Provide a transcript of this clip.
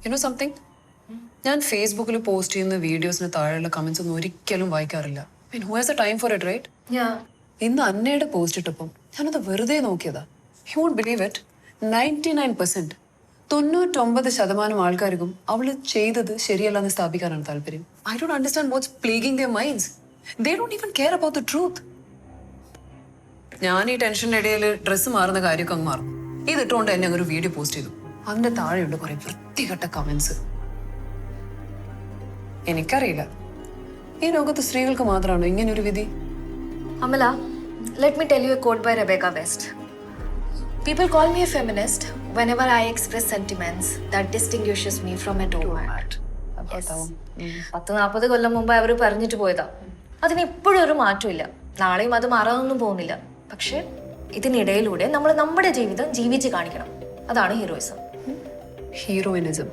You know something? ഞാൻ ഫേസ്ബുക്കിൽ post ചെയ്യുന്ന വീഡിയോസിന് താഴെയുള്ള കമന്റ്സ് ഒന്നും ഒരിക്കലും വായിക്കാറില്ല. Who has the time for it, right? Yeah. ഇന്ന് അന്നയുടെ പോസ്റ്റ് ഇട്ടപ്പം ഞാനത് വെറുതെ നോക്കിയതാ. You won't believe it. 99%. 99% ആൾക്കാർക്കും അവള് ചെയ്തത് ശരിയല്ലെന്ന് സ്ഥാപിക്കാനാണ് താല്പര്യം. I don't understand what's plaguing their minds. They don't even care about the truth. ഞാൻ ഈ ടെൻഷൻ്റെ ഇടയിൽ ഡ്രസ്സ് മാറുന്ന കാര്യമൊക്കെ അങ്ങ് മാറും. ഇതിട്ടുകൊണ്ട് തന്നെ അങ്ങ് ഒരു വീഡിയോ പോസ്റ്റ് ചെയ്തു. അതിന്റെ താഴെയുണ്ട് കുറെ വൃത്തികെട്ട കമന്റ്സ്. എനിക്കറിയില്ല ഈ ലോകത്ത് സ്ത്രീകൾക്ക് മാത്രമാണോ ഇങ്ങനെ ഒരു വിധി? Amala, let me tell you a quote by Rebecca West. People call me a feminist whenever I express sentiments that distinguishes me from a doormat. 10-40 കൊല്ലം മുമ്പ് അവർ പറഞ്ഞിട്ട് പോയതാ. അതിന് ഇപ്പോഴും ഒരു മാറ്റമില്ല. നാളെയും അത് മാറാനൊന്നും പോകുന്നില്ല. പക്ഷെ ഇതിനിടയിലൂടെ നമ്മൾ നമ്മുടെ ജീവിതം ജീവിച്ച് കാണിക്കണം. അതാണ് ഹീറോയിസം. ഹീറോയിനിസം